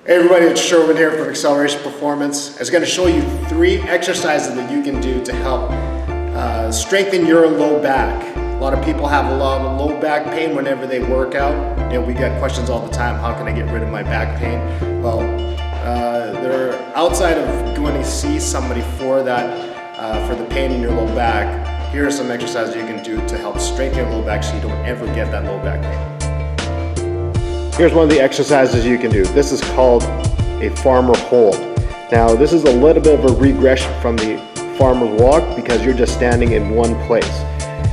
Hey everybody, it's Sherwin here from Acceleration Performance. I was going to show you 3 exercises that you can do to help strengthen your low back. A lot of people have a lot of low back pain whenever they work out. You know, we get questions all the time, how can I get rid of my back pain? Well, they're outside of going to see somebody for that, for the pain in your low back. Here are some exercises you can do to help strengthen your low back so you don't ever get that low back pain. Here's one of the exercises you can do. This is called a farmer hold. Now this is a little bit of a regression from the farmer walk because you're just standing in one place.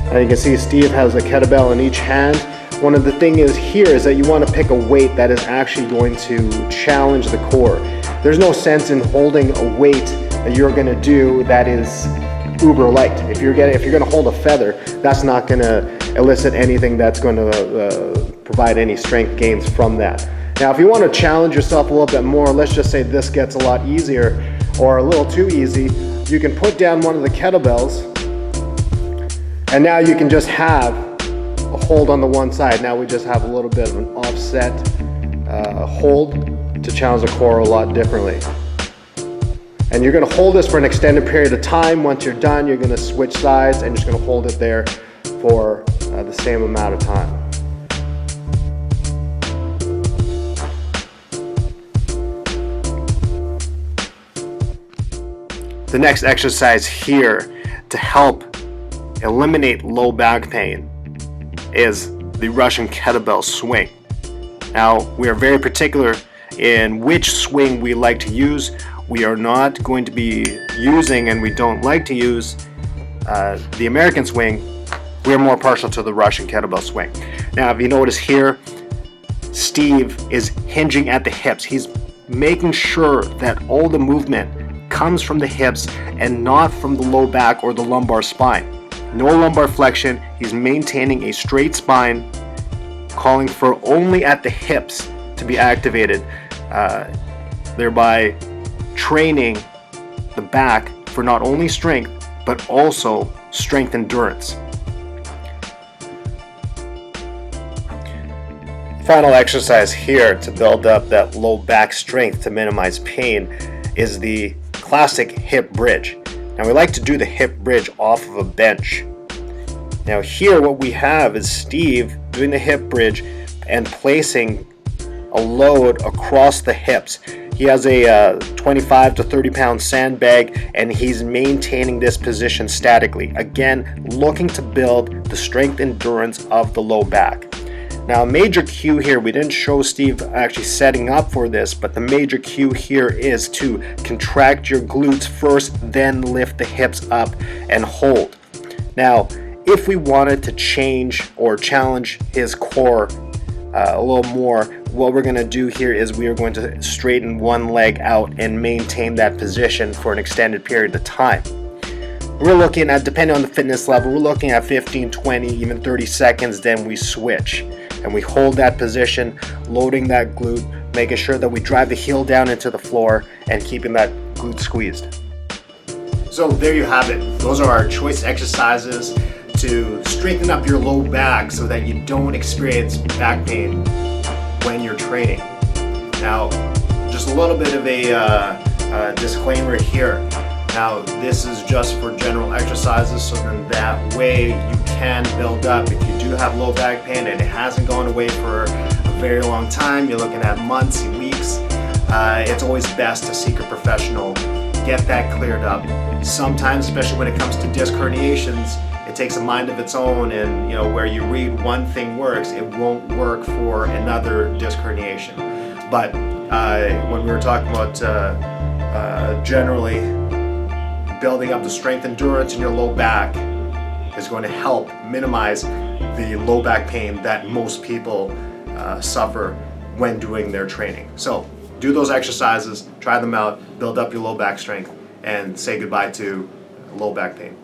Now you can see Steve has a kettlebell in each hand. One of the things here is that you want to pick a weight that is actually going to challenge the core. There's no sense in holding a weight that you're going to do that is uber light. If you're going to hold a feather, that's not going to elicit anything that's going to provide any strength gains from that. Now if you want to challenge yourself a little bit more, let's just say this gets a lot easier or a little too easy, you can put down one of the kettlebells and now you can just have a hold on the one side. Now we just have a little bit of an offset hold to challenge the core a lot differently. And you're going to hold this for an extended period of time. Once you're done, you're going to switch sides and you're just going to hold it there for the same amount of time. The next exercise here to help eliminate low back pain is the Russian kettlebell swing. Now, we are very particular in which swing we like to use. We are not going to be using, and we don't like to use, the American swing. We're more partial to the Russian kettlebell swing. Now, if you notice here, Steve is hinging at the hips. He's making sure that all the movement comes from the hips and not from the low back or the lumbar spine. No lumbar flexion. He's maintaining a straight spine, calling for only at the hips to be activated, thereby training the back for not only strength but also strength endurance. Final exercise here to build up that low back strength to minimize pain is the classic hip bridge. Now we like to do the hip bridge off of a bench. Now here what we have is Steve doing the hip bridge and placing a load across the hips. He has a 25 to 30 pound sandbag and he's maintaining this position statically. Again, looking to build the strength endurance of the low back. Now a major cue here, we didn't show Steve actually setting up for this, but the major cue here is to contract your glutes first, then lift the hips up and hold. Now, if we wanted to change or challenge his core a little more, what we're going to do here is we are going to straighten one leg out and maintain that position for an extended period of time. We're looking at, depending on the fitness level, we're looking at 15, 20, even 30 seconds, then we switch. And we hold that position, loading that glute, making sure that we drive the heel down into the floor and keeping that glute squeezed. So there you have it. Those are our choice exercises to strengthen up your low back so that you don't experience back pain when you're training. Now, just a little bit of a disclaimer here. Now, this is just for general exercises, so then that way you can build up. If you do have low back pain and it hasn't gone away for a very long time, you're looking at months, weeks, it's always best to seek a professional, get that cleared up. Sometimes, especially when it comes to disc herniations, it takes a mind of its own, and you know, where you read one thing works, it won't work for another disc herniation. But when we were talking about generally building up the strength endurance in your low back is going to help minimize the low back pain that most people suffer when doing their training. So do those exercises, try them out, build up your low back strength, and say goodbye to low back pain.